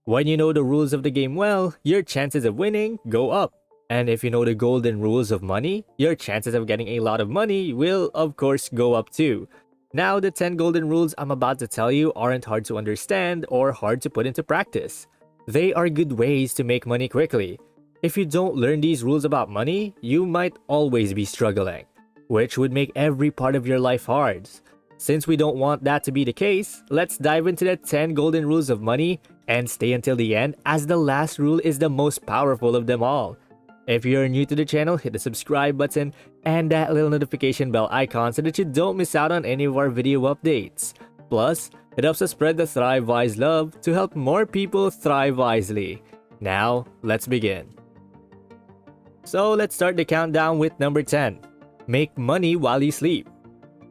When you know the rules of the game well, your chances of winning go up. And if you know the golden rules of money, your chances of getting a lot of money will, of course, go up too. Now, the 10 golden rules I'm about to tell you aren't hard to understand or hard to put into practice. They are good ways to make money quickly. If you don't learn these rules about money, you might always be struggling, which would make every part of your life hard. Since we don't want that to be the case, let's dive into the 10 golden rules of money and stay until the end, as the last rule is the most powerful of them all. If you're new to the channel, hit the subscribe button and that little notification bell icon so that you don't miss out on any of our video updates. Plus, it helps us spread the Thrive Wise love to help more people thrive wisely. Now, let's begin. So let's start the countdown with number 10. Make money while you sleep.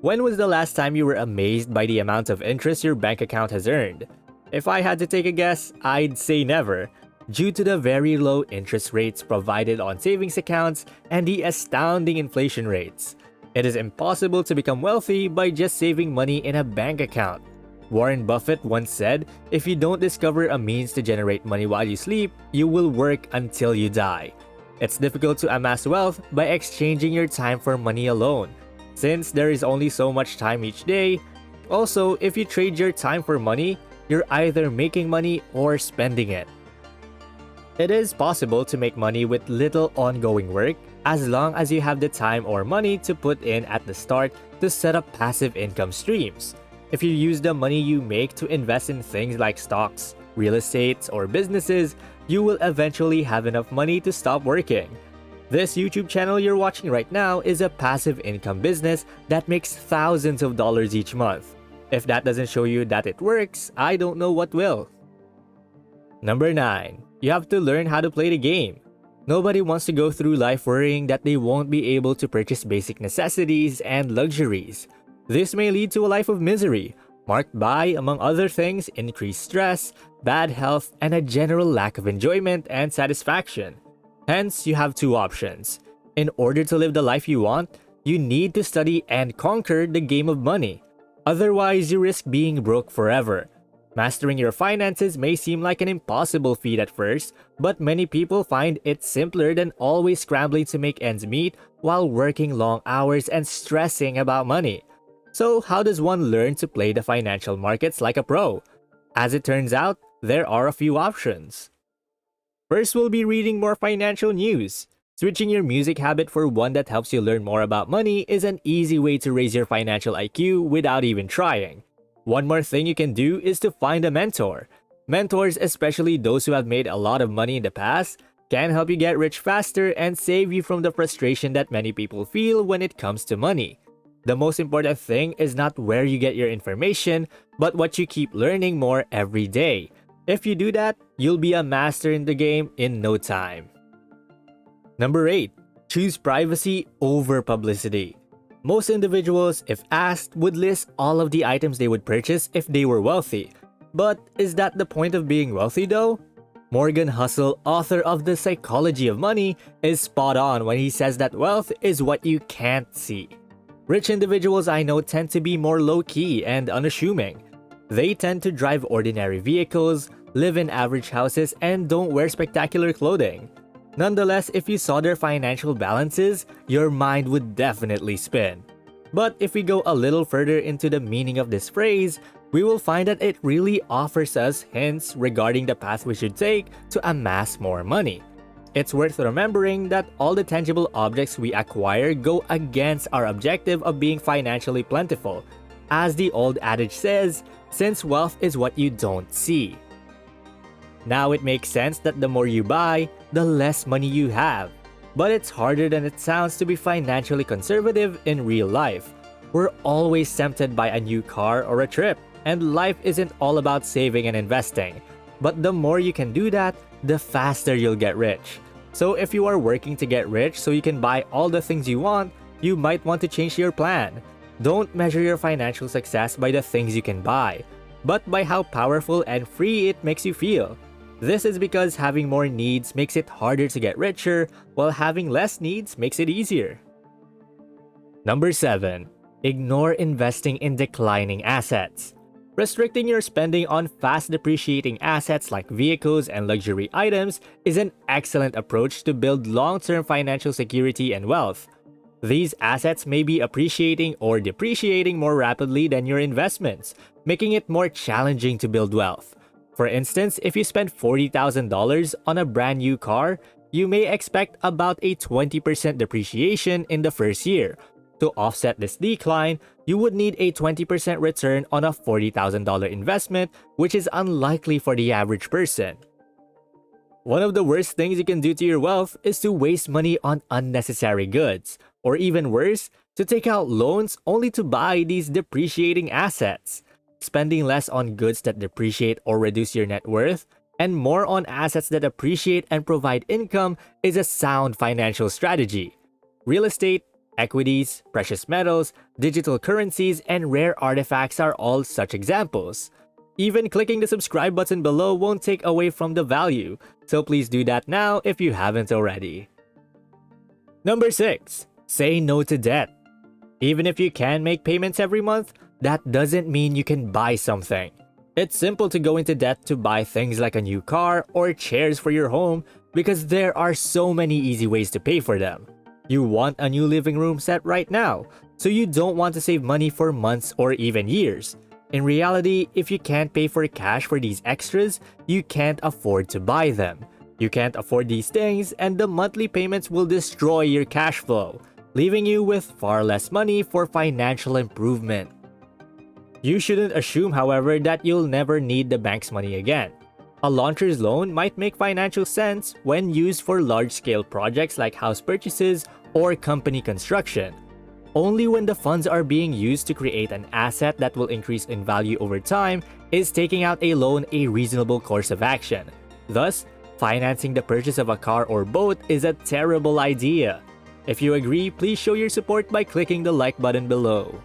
When was the last time you were amazed by the amount of interest your bank account has earned? If I had to take a guess, I'd say never, due to the very low interest rates provided on savings accounts and the astounding inflation rates. It is impossible to become wealthy by just saving money in a bank account. Warren Buffett once said, if you don't discover a means to generate money while you sleep, you will work until you die. It's difficult to amass wealth by exchanging your time for money alone, since there is only so much time each day. Also, if you trade your time for money, you're either making money or spending it. It is possible to make money with little ongoing work as long as you have the time or money to put in at the start to set up passive income streams. If you use the money you make to invest in things like stocks, real estate, or businesses, you will eventually have enough money to stop working. This YouTube channel you're watching right now is a passive income business that makes thousands of dollars each month. If that doesn't show you that it works, I don't know what will. Number 9. You have to learn how to play the game. Nobody wants to go through life worrying that they won't be able to purchase basic necessities and luxuries. This may lead to a life of misery, marked by, among other things, increased stress, bad health, and a general lack of enjoyment and satisfaction. Hence, you have two options. In order to live the life you want, you need to study and conquer the game of money. Otherwise, you risk being broke forever. Mastering your finances may seem like an impossible feat at first, but many people find it simpler than always scrambling to make ends meet while working long hours and stressing about money. So how does one learn to play the financial markets like a pro? As it turns out, there are a few options. First, we'll be reading more financial news. Switching your music habit for one that helps you learn more about money is an easy way to raise your financial IQ without even trying. One more thing you can do is to find a mentor. Mentors, especially those who have made a lot of money in the past, can help you get rich faster and save you from the frustration that many people feel when it comes to money. The most important thing is not where you get your information, but what you keep learning more every day. If you do that, you'll be a master in the game in no time. Number 8. Choose privacy over publicity. Most individuals, if asked, would list all of the items they would purchase if they were wealthy. But is that the point of being wealthy though? Morgan Housel, author of The Psychology of Money, is spot on when he says that wealth is what you can't see. Rich individuals I know tend to be more low-key and unassuming. They tend to drive ordinary vehicles, live in average houses, and don't wear spectacular clothing. Nonetheless, if you saw their financial balances, your mind would definitely spin. But if we go a little further into the meaning of this phrase, we will find that it really offers us hints regarding the path we should take to amass more money. It's worth remembering that all the tangible objects we acquire go against our objective of being financially plentiful. As the old adage says, since wealth is what you don't see. Now it makes sense that the more you buy, the less money you have. But it's harder than it sounds to be financially conservative in real life. We're always tempted by a new car or a trip, and life isn't all about saving and investing. But the more you can do that, the faster you'll get rich. So if you are working to get rich so you can buy all the things you want, you might want to change your plan. Don't measure your financial success by the things you can buy, but by how powerful and free it makes you feel. This is because having more needs makes it harder to get richer, while having less needs makes it easier. Number 7. Ignore investing in declining assets. Restricting your spending on fast depreciating assets like vehicles and luxury items is an excellent approach to build long-term financial security and wealth. These assets may be appreciating or depreciating more rapidly than your investments, making it more challenging to build wealth. For instance, if you spend $40,000 on a brand new car, you may expect about a 20% depreciation in the first year. To offset this decline, you would need a 20% return on a $40,000 investment, which is unlikely for the average person. One of the worst things you can do to your wealth is to waste money on unnecessary goods, or even worse, to take out loans only to buy these depreciating assets. Spending less on goods that depreciate or reduce your net worth, and more on assets that appreciate and provide income is a sound financial strategy. Real estate, equities, precious metals, digital currencies, and rare artifacts are all such examples. Even clicking the subscribe button below won't take away from the value, so please do that now if you haven't already. Number 6. Say no to debt. Even if you can make payments every month, that doesn't mean you can buy something. It's simple to go into debt to buy things like a new car or chairs for your home because there are so many easy ways to pay for them. You want a new living room set right now, so you don't want to save money for months or even years. In reality, if you can't pay for cash for these extras, you can't afford to buy them. You can't afford these things, and the monthly payments will destroy your cash flow, leaving you with far less money for financial improvement. You shouldn't assume, however, that you'll never need the bank's money again. A launcher's loan might make financial sense when used for large-scale projects like house purchases or company construction. Only when the funds are being used to create an asset that will increase in value over time is taking out a loan a reasonable course of action. Thus, financing the purchase of a car or boat is a terrible idea. If you agree, please show your support by clicking the like button below.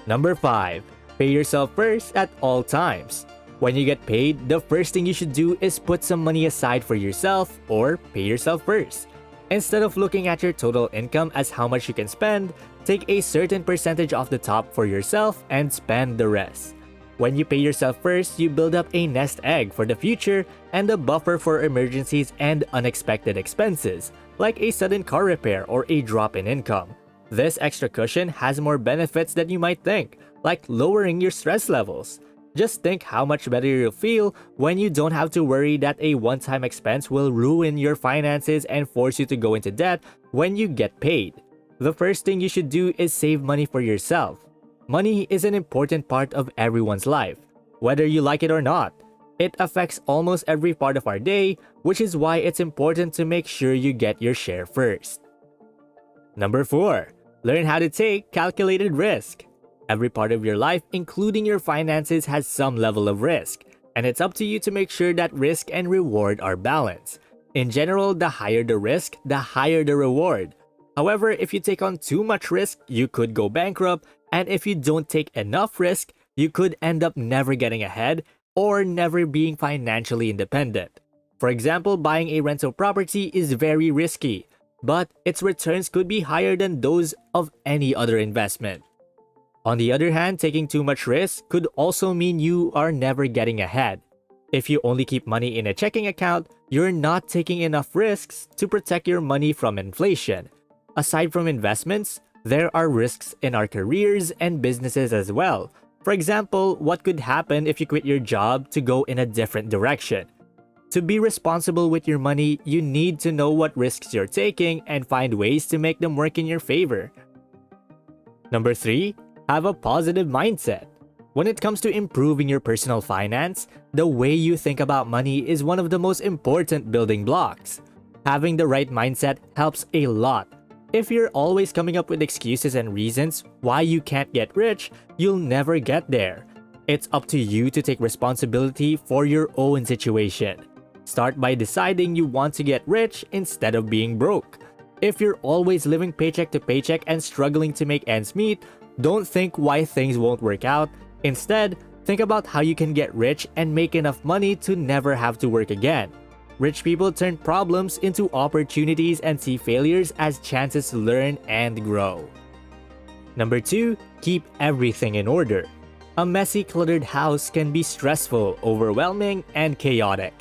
Number 5. Pay yourself first at all times. When you get paid, the first thing you should do is put some money aside for yourself or pay yourself first. Instead of looking at your total income as how much you can spend, take a certain percentage off the top for yourself and spend the rest. When you pay yourself first, you build up a nest egg for the future and a buffer for emergencies and unexpected expenses, like a sudden car repair or a drop in income. This extra cushion has more benefits than you might think, like lowering your stress levels. Just think how much better you'll feel when you don't have to worry that a one-time expense will ruin your finances and force you to go into debt when you get paid. The first thing you should do is save money for yourself. Money is an important part of everyone's life, whether you like it or not. It affects almost every part of our day, which is why it's important to make sure you get your share first. Number 4. Learn how to take calculated risk. Every part of your life, including your finances, has some level of risk, and it's up to you to make sure that risk and reward are balanced. In general, the higher the risk, the higher the reward. However, if you take on too much risk, you could go bankrupt, and if you don't take enough risk, you could end up never getting ahead or never being financially independent. For example, buying a rental property is very risky, but its returns could be higher than those of any other investment. On the other hand, taking too much risk could also mean you are never getting ahead. If you only keep money in a checking account, you're not taking enough risks to protect your money from inflation. Aside from investments, there are risks in our careers and businesses as well. For example, what could happen if you quit your job to go in a different direction? To be responsible with your money, you need to know what risks you're taking and find ways to make them work in your favor. Number 3. Have a positive mindset. When it comes to improving your personal finance, the way you think about money is one of the most important building blocks. Having the right mindset helps a lot. If you're always coming up with excuses and reasons why you can't get rich, you'll never get there. It's up to you to take responsibility for your own situation. Start by deciding you want to get rich instead of being broke. If you're always living paycheck to paycheck and struggling to make ends meet, don't think why things won't work out. Instead, think about how you can get rich and make enough money to never have to work again. Rich people turn problems into opportunities and see failures as chances to learn and grow. Number 2. Keep everything in order. A messy, cluttered house can be stressful, overwhelming, and chaotic.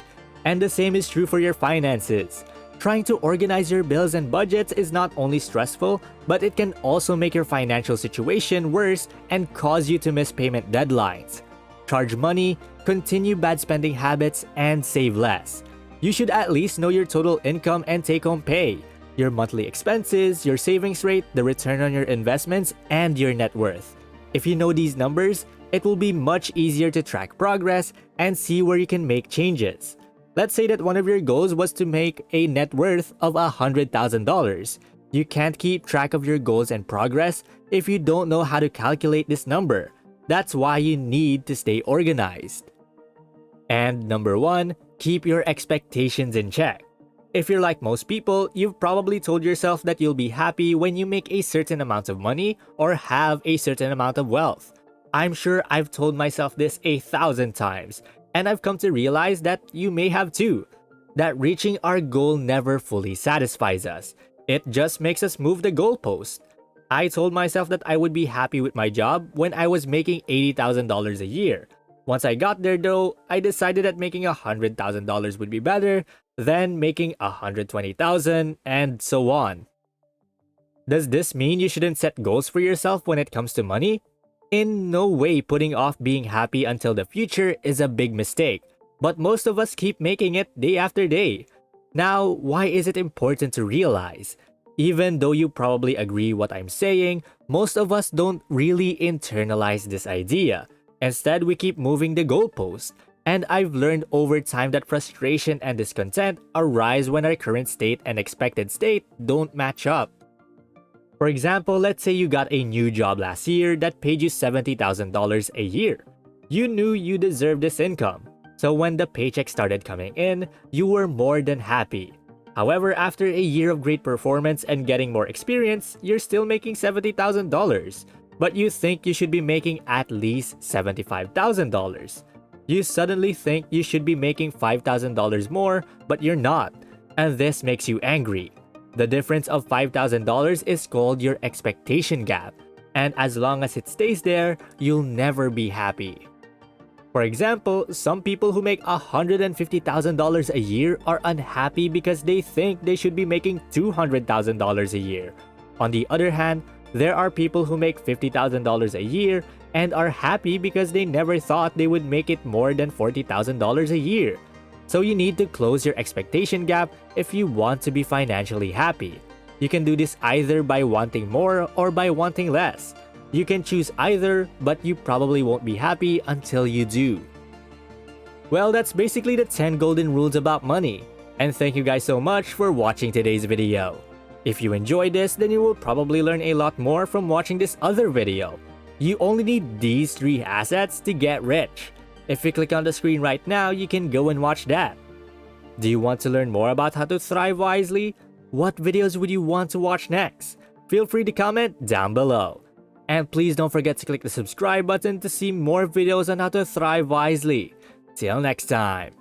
And the same is true for your finances. Trying to organize your bills and budgets is not only stressful, but it can also make your financial situation worse and cause you to miss payment deadlines. Charge money, continue bad spending habits, and save less. You should at least know your total income and take-home pay, your monthly expenses, your savings rate, the return on your investments, and your net worth. If you know these numbers, it will be much easier to track progress and see where you can make changes. Let's say that one of your goals was to make a net worth of $100,000. You can't keep track of your goals and progress if you don't know how to calculate this number. That's why you need to stay organized. And number 1, keep your expectations in check. If you're like most people, you've probably told yourself that you'll be happy when you make a certain amount of money or have a certain amount of wealth. I'm sure I've told myself this 1,000 times, and I've come to realize that you may have too. That reaching our goal never fully satisfies us. It just makes us move the goalpost. I told myself that I would be happy with my job when I was making $80,000 a year. Once I got there though, I decided that making $100,000 would be better than making $120,000 and so on. Does this mean you shouldn't set goals for yourself when it comes to money? In no way putting off being happy until the future is a big mistake, but most of us keep making it day after day. Now, why is it important to realize? Even though you probably agree what I'm saying, most of us don't really internalize this idea. Instead, we keep moving the goalpost. And I've learned over time that frustration and discontent arise when our current state and expected state don't match up. For example, let's say you got a new job last year that paid you $70,000 a year. You knew you deserved this income, so when the paycheck started coming in, you were more than happy. However, after a year of great performance and getting more experience, you're still making $70,000, but you think you should be making at least $75,000. You suddenly think you should be making $5,000 more, but you're not, and this makes you angry. The difference of $5,000 is called your expectation gap, and as long as it stays there, you'll never be happy. For example, some people who make $150,000 a year are unhappy because they think they should be making $200,000 a year. On the other hand, there are people who make $50,000 a year and are happy because they never thought they would make it more than $40,000 a year. So you need to close your expectation gap if you want to be financially happy. You can do this either by wanting more or by wanting less. You can choose either, but you probably won't be happy until you do. Well, that's basically the 10 golden rules about money. And thank you guys so much for watching today's video. If you enjoyed this, then you will probably learn a lot more from watching this other video. You only need these 3 assets to get rich. If you click on the screen right now, you can go and watch that. Do you want to learn more about how to thrive wisely? What videos would you want to watch next? Feel free to comment down below. And please don't forget to click the subscribe button to see more videos on how to thrive wisely. Till next time.